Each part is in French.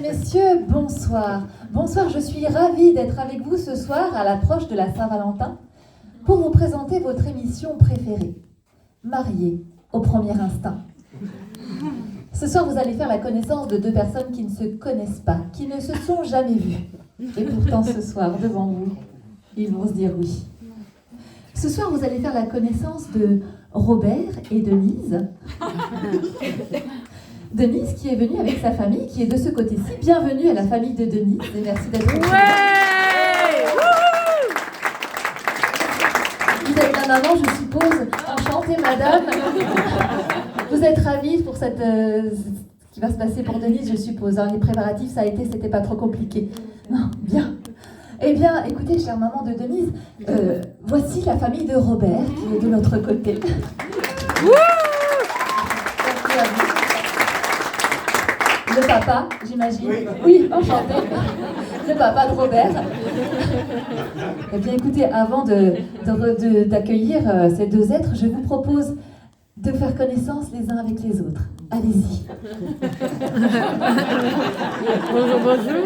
messieurs, bonsoir. Bonsoir, je suis ravie d'être avec vous ce soir à l'approche de la Saint-Valentin pour vous présenter votre émission préférée, Mariés au premier instinct. Ce soir, vous allez faire la connaissance de deux personnes qui ne se connaissent pas, qui ne se sont jamais vues. Et pourtant, ce soir, devant vous, ils vont se dire oui. Ce soir, vous allez faire la connaissance de Robert et Denise. Denise qui est venue avec sa famille, qui est de ce côté-ci. Bienvenue à la famille de Denise et merci d'être ici. Vous êtes la maman, je suppose. Enchantée, madame. Vous êtes ravie pour cette, ce qui va se passer pour Denise, je suppose. Hein. Les préparatifs, ça a été, c'était pas trop compliqué. Non, bien. Eh bien, écoutez, chère maman de Denise, voici la famille de Robert qui est de l'autre côté. Merci à vous. Le papa, j'imagine. Oui, enchanté. Le papa de Robert. Eh bien, écoutez, avant d'accueillir ces deux êtres, je vous propose de faire connaissance les uns avec les autres. Allez-y. Bonjour, bonjour.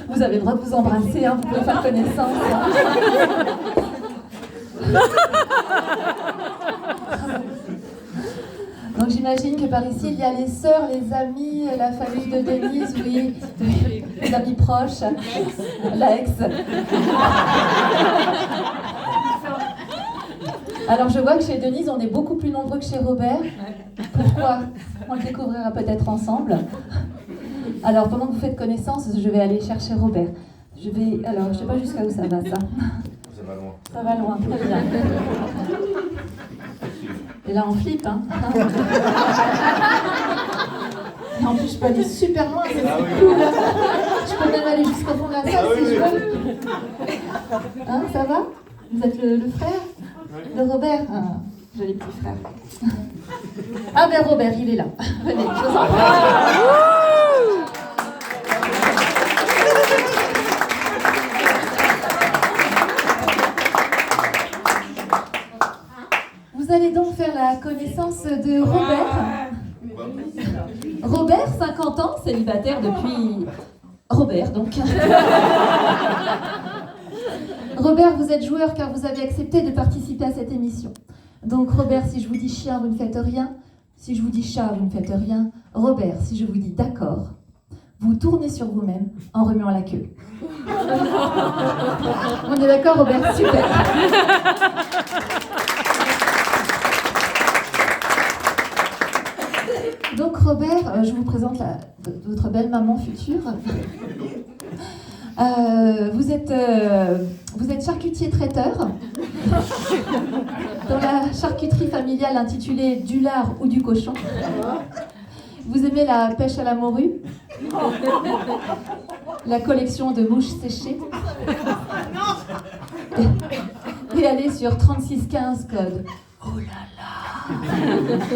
Vous avez le droit de vous embrasser, hein, vous pouvez faire connaissance. Donc j'imagine que par ici, il y a les sœurs, les amis, la famille de Denise, oui, les amis proches, la ex. Alors je vois que chez Denise, on est beaucoup plus nombreux que chez Robert. Pourquoi? On le découvrira peut-être ensemble. Alors pendant que vous faites connaissance, je vais aller chercher Robert. Alors je sais pas jusqu'à où ça va ça. Ça va loin. Ça va loin, très bien. Et là on flippe, hein. Et en plus je peux aller super loin, c'est cool. Je peux même aller jusqu'au fond de la salle si je veux. Hein, ça va? Vous êtes le frère de Robert? Joli petit frère. Ah ben Robert, il est là. Venez, je vous en prie. Vous allez donc faire la connaissance de Robert. Robert, 50 ans, célibataire depuis... Robert, donc. Robert, vous êtes joueur car vous avez accepté de participer à cette émission. Donc Robert, si je vous dis chien, vous ne faites rien. Si je vous dis chat, vous ne faites rien. Robert, si je vous dis d'accord, vous tournez sur vous-même en remuant la queue. On est d'accord, Robert? Super. Donc Robert, je vous présente votre belle maman future. Vous êtes charcutier traiteur dans la charcuterie familiale intitulée du lard ou du cochon. Vous aimez la pêche à la morue, la collection de mouches séchées et aller sur 3615 code. Oh là là.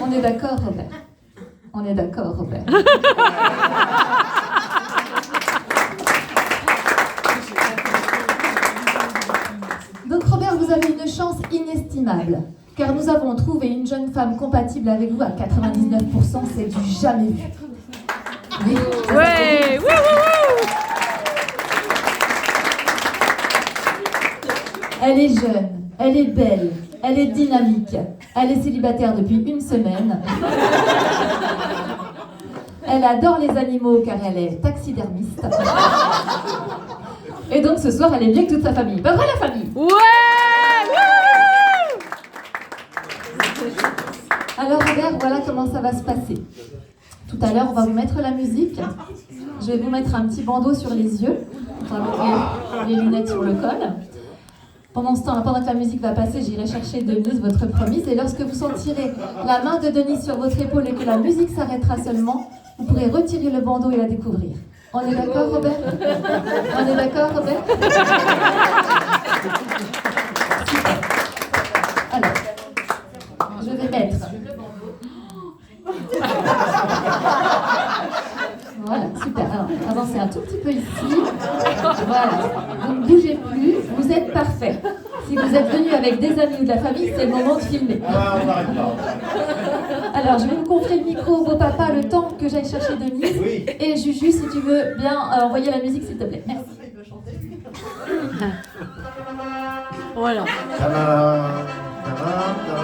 On est d'accord, Robert? On est d'accord, Robert? Donc Robert, vous avez une chance inestimable, car nous avons trouvé une jeune femme compatible avec vous à 99%, c'est du jamais vu. Oui, Ouais, elle est jeune, elle est belle, elle est dynamique, elle est célibataire depuis une semaine. Elle adore les animaux car elle est taxidermiste. Et donc ce soir, elle est bien que toute sa famille. Pas vrai la famille? ouais. Alors Robert, voilà comment ça va se passer. Tout à l'heure, on va vous mettre la musique. Je vais vous mettre un petit bandeau sur les yeux. On va mettre les lunettes sur le col. Pendant ce temps, pendant que la musique va passer, j'irai chercher Denise, votre promise. Et lorsque vous sentirez la main de Denise sur votre épaule et que la musique s'arrêtera seulement, vous pourrez retirer le bandeau et la découvrir. On est d'accord, Robert? On est d'accord, Robert? Alors, je vais mettre... Voilà, super. Alors, avancez un tout petit peu ici. Voilà. Vous ne bougez plus. Vous êtes parfait. Si vous êtes venu avec des amis ou de la famille, c'est le moment de filmer. Ah, on n'arrête pas. Alors, je vais vous confier le micro au beau papa le temps que j'aille chercher Denise. Oui. Et Juju, si tu veux bien envoyer la musique, s'il te plaît. Merci. Voilà. Tadam, tadam, tadam, tadam.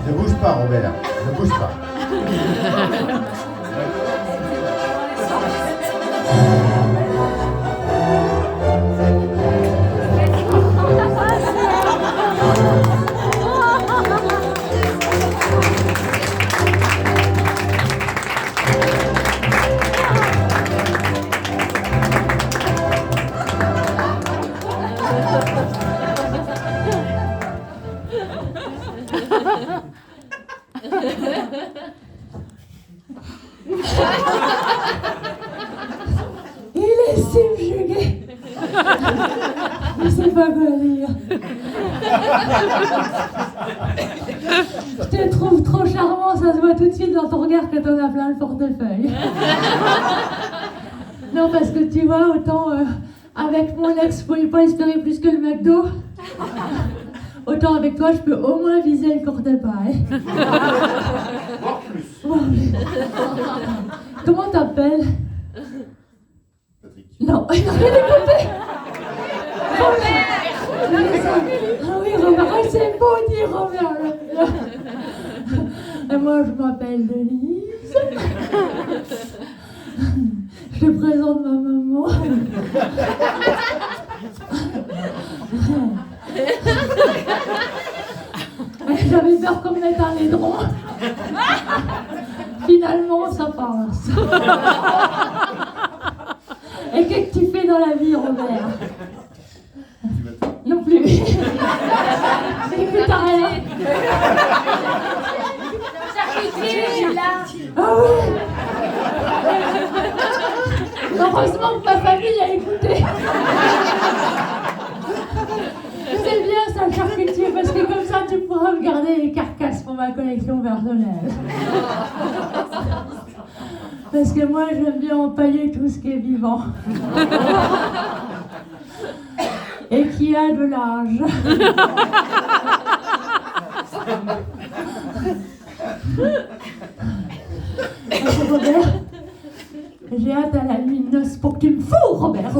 Ne bouge pas, Robert. Ne bouge pas. Il est subjugué. Je sais pas quoi dire. Je te trouve trop charmant, ça se voit tout de suite dans ton regard que t'en as plein le portefeuille. Non, parce que tu vois, autant avec mon ex, je pouvais pas espérer plus que le McDo. Autant avec toi, je peux au moins viser le corps de paille. Voire plus. Comment t'appelles? Patrick. Non, il n'a rien écouté. Robert. Ah oui, Robert, ah, c'est beau dire Robert. Et moi, je m'appelle Denise. Je te présente ma maman. J'avais peur qu'on me mette un laidron. Finalement, ça passe. Et qu'est-ce que tu fais dans la vie, Robert? Non plus. Écoute, t'as rien. Ah ouais. Heureusement que ma famille a écouté. C'est bien ça, le charcutier, parce que comme ça, tu pourras me garder les carcasses pour ma collection personnelle. Parce que moi, j'aime bien empailler tout ce qui est vivant. Et qui a de l'âge. Robert, j'ai hâte à la nuit de noces pour que tu me fourres, Robert.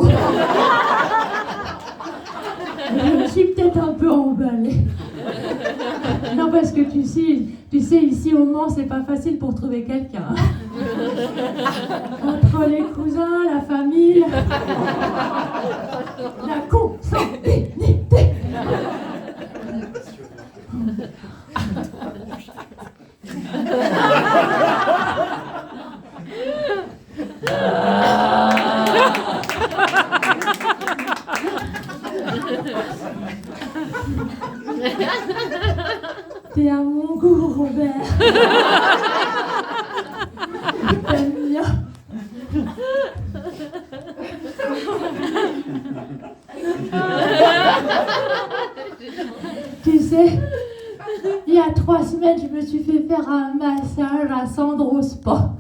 Je me suis peut-être un peu emballée. Non, parce que tu sais, ici au Mans, c'est pas facile pour trouver quelqu'un. Entre les cousins, la famille, la consanguinité. T'es à mon goût, Robert. T'aimes bien. Tu sais, il y a 3 semaines, je me suis fait faire un massage à Sandro Spa.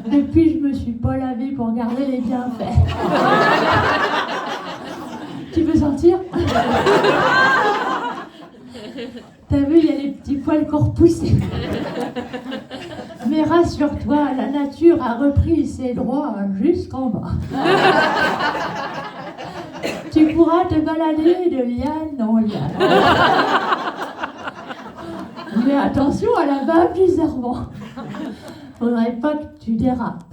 Depuis, je me suis pas lavée pour garder les bienfaits. Tu veux sortir? T'as vu, il y a les petits poils qui ont repoussé. Mais rassure-toi, la nature a repris ses droits jusqu'en bas. Tu pourras te balader de liane en liane. Mais attention à la bave du serpent. Faudrait pas que tu dérapes.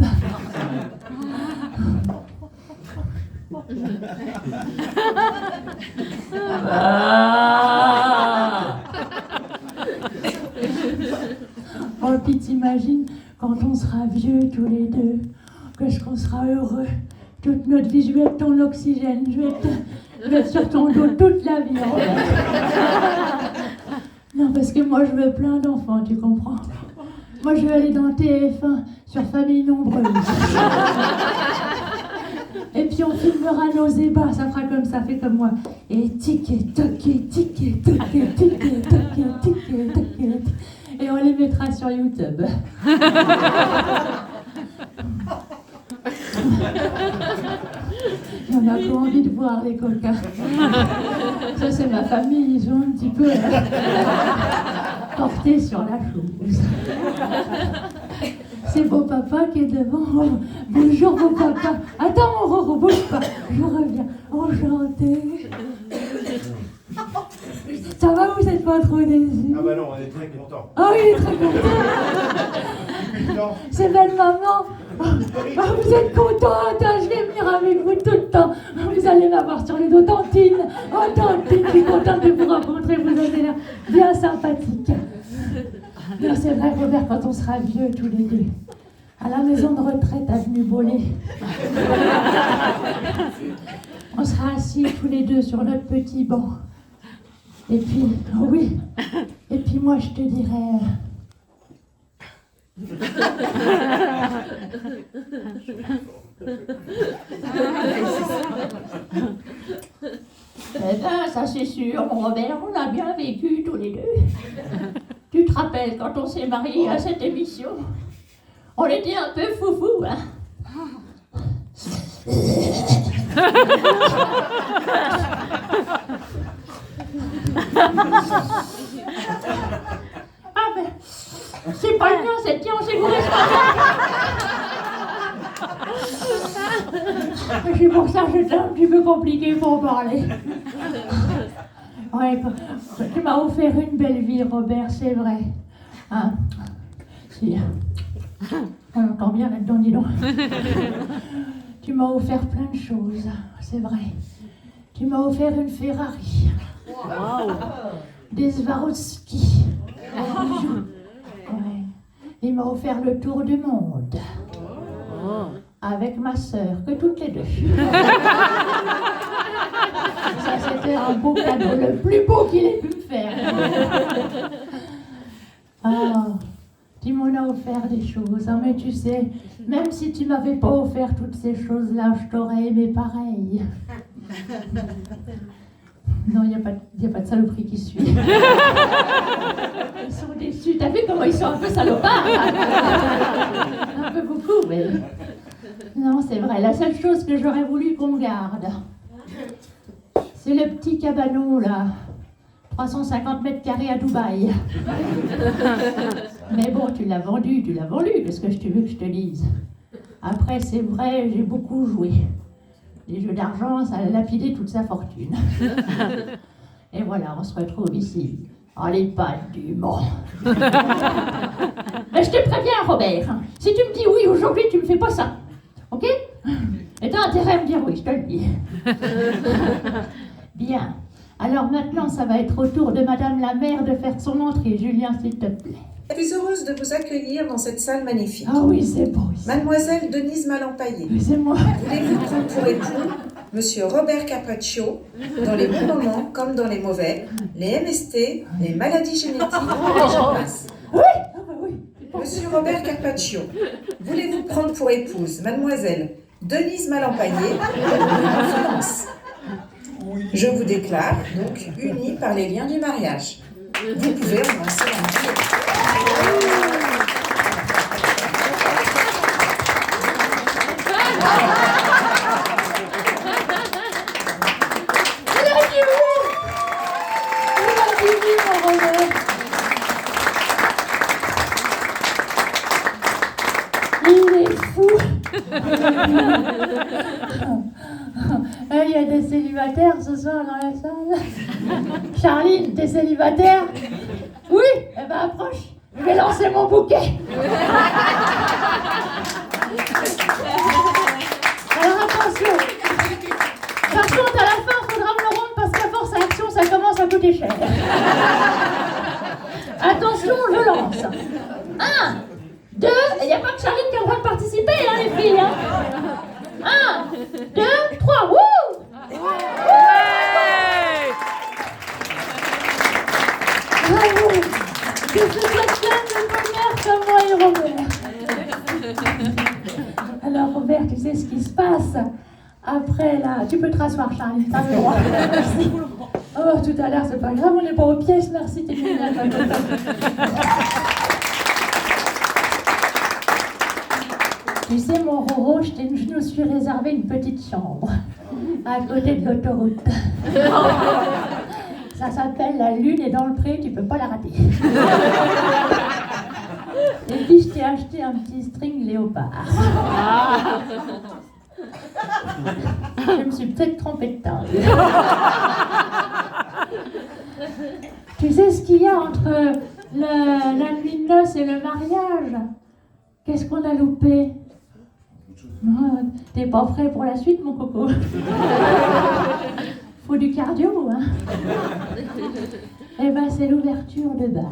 Oh, puis t'imagines, quand on sera vieux tous les deux, qu'on sera heureux, toute notre vie, je vais être ton oxygène, je vais être sur ton dos toute la vie. Non, parce que moi, je veux plein d'enfants, tu comprends? Moi, je veux aller dans TF1 sur Famille Nombreuse. Et puis on filmera nos ébats, ça fera comme ça, fait comme moi. Et tic et toc et tic et toc et tic et toc et tic et mettras sur YouTube. On a pas envie de voir les coquins. Ça, c'est ma famille, ils sont un petit peu portés sur la chose. C'est beau papa qui est devant. Bonjour beau papa. Attends mon Roro, bouge pas. Je reviens. Enchanté. Ça va, vous n'êtes pas trop déçus? Ah bah non, on est très contents. Oh, il est très content. C'est belle maman. Oh, vous êtes contente, hein, je vais venir avec vous tout le temps. Vous allez m'avoir sur le dos, Tantine. Oh Tantine, je suis contente de vous rencontrer, vous avez l'air bien sympathique. Non, c'est vrai, Robert, quand on sera vieux tous les deux, à la maison de retraite avenue Bollé, on sera assis tous les deux sur notre petit banc. Et puis, oh oui, et puis moi je te dirais... Eh ben, ça c'est sûr, mon Robert, on a bien vécu tous les deux. Tu te rappelles quand on s'est mariés à cette émission? On était un peu foufou, hein? Ah ben, c'est pas le mien, c'est le tien, on s'est gouré ce matin. C'est pour ça que j'étais un petit peu compliqué pour parler. Ouais, tu m'as offert une belle vie, Robert, c'est vrai. Hein? Si. On entend bien là-dedans, dis donc. Tu m'as offert plein de choses, c'est vrai. Tu m'as offert une Ferrari. Wow. Des Swarovski. Ouais. Il m'a offert le tour du monde. Avec ma sœur, que toutes les deux. Ça, c'était un beau cadeau, le plus beau qu'il ait pu me faire. Ah, tu m'en as offert des choses, hein, mais tu sais, même si tu m'avais pas offert toutes ces choses-là, je t'aurais aimé pareil. Non, il n'y a pas de saloperie qui suit. Ils sont déçus. T'as vu comment ils sont un peu salopards, hein? Un peu beaucoup, mais... Non, c'est vrai. La seule chose que j'aurais voulu qu'on garde, c'est le petit cabanon, là. 350 mètres carrés à Dubaï. Mais bon, tu l'as vendu, qu'est-ce que tu veux que je te dise? Après, c'est vrai, j'ai beaucoup joué. Les jeux d'argent, ça a lapidé toute sa fortune. Et voilà, on se retrouve ici, en les pattes du Mans. Mais je te préviens, Robert, si tu me dis oui aujourd'hui, tu me fais pas ça. Ok? Et t'as intérêt à me dire oui, je te le dis. Bien. Alors maintenant, ça va être au tour de Madame la maire de faire son entrée. Julien, s'il te plaît. Je suis heureuse de vous accueillir dans cette salle magnifique. Ah oui, c'est beau ici. Mademoiselle Denise Malampaillé. Oui, c'est moi. Voulez-vous prendre pour époux Monsieur Robert Carpaccio, dans les bons moments comme dans les mauvais, les MST, les maladies génétiques, et j'en passe. Oui, ah bah oui. Monsieur Robert Carpaccio, voulez-vous prendre pour épouse Mademoiselle Denise Malampaillé, en finance? Je vous déclare donc unis par les liens du mariage. Vous pouvez embrasser la mariée. Il y a des célibataires ce soir dans la salle. Charline, t'es célibataire? Oui? Eh ben approche, je vais lancer mon bouquet. Alors attention. Par contre, à la fin, il faudra me le rendre parce qu'à force à action, ça commence à coûter cher. Attention, je lance. 1, 2, il n'y a pas que Charline qui a le droit de participer, hein, les filles. Hein. 1, 2, 3, wouh! Bravo! Que ce soit plein de bonheur comme moi et Robert. Alors Robert, tu sais ce qui se passe? Après là, tu peux te rasseoir, Charlie, t'as le droit. Merci. Oh, tout à l'heure, c'est pas grave, on n'est pas aux pièces, merci, t'es génial. Tu sais, mon Roro, je nous suis réservé une petite chambre à côté de l'autoroute. Ça s'appelle La Lune est dans le pré, tu peux pas la rater. Et puis je t'ai acheté un petit string léopard. Je me suis peut-être trompée de taille. Tu sais ce qu'il y a entre la nuit de noces et le mariage? Qu'est-ce qu'on a loupé? T'es pas prêt pour la suite, mon coco? Faut du cardio, hein? Eh ben, c'est l'ouverture de bal.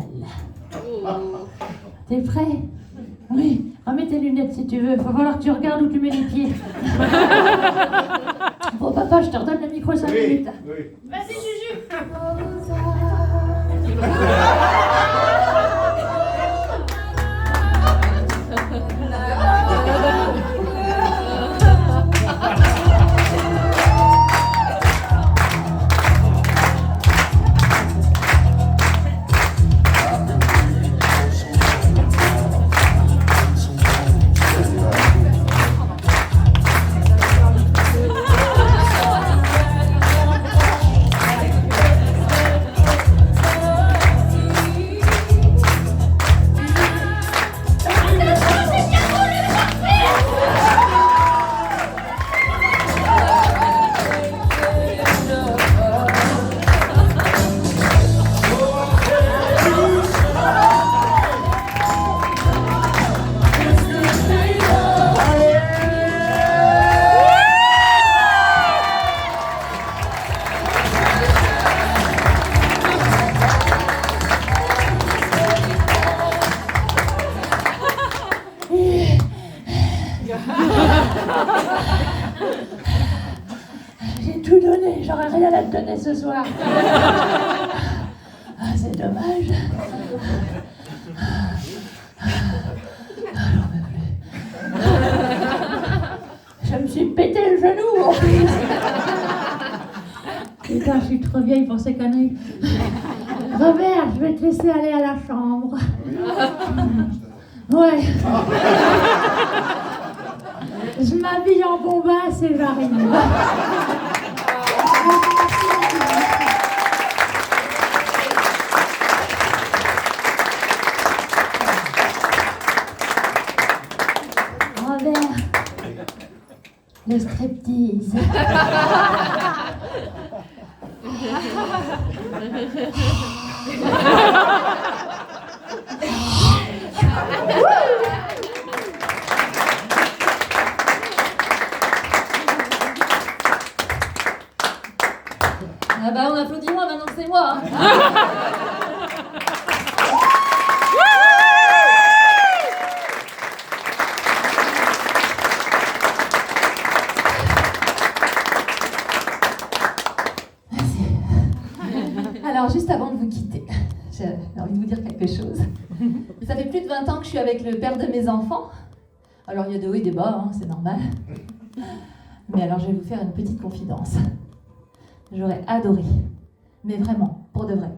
T'es prêt? Oui. Remets tes lunettes si tu veux. Faut falloir que tu regardes où tu mets les pieds. Bon, papa, je te redonne le micro 5 minutes. Oui. Vas-y, Juju. J'ai tout donné, j'aurais rien à te donner ce soir. Ah, c'est dommage. J'en peux plus. Je me suis pété le genou en plus. Putain, je suis trop vieille pour ces conneries. Robert, je vais te laisser aller à la chambre. Ouais. Je m'habille en bombasse et j'arrive. Robert, le striptease. Ah bah on applaudit moi maintenant que c'est moi. Hein. Alors juste avant de vous quitter, j'ai envie de vous dire quelque chose. Ça fait plus de 20 ans que je suis avec le père de mes enfants. Alors il y a des hauts et des bas, hein, c'est normal. Mais alors je vais vous faire une petite confidence. J'aurais adoré, mais vraiment, pour de vrai,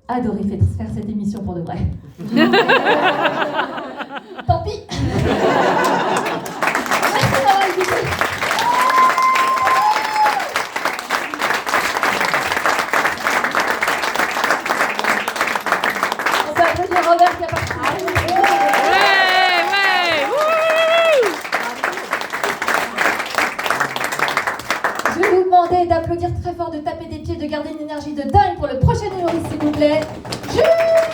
adoré faire cette émission pour de vrai. Tant pis. Merci d'avoir écouté. On peut applaudir Robert qui a participé. Je vais vous demander d'applaudir très fort, de taper des pieds, de garder une énergie de dingue pour le prochain humoriste, s'il vous plaît. Jules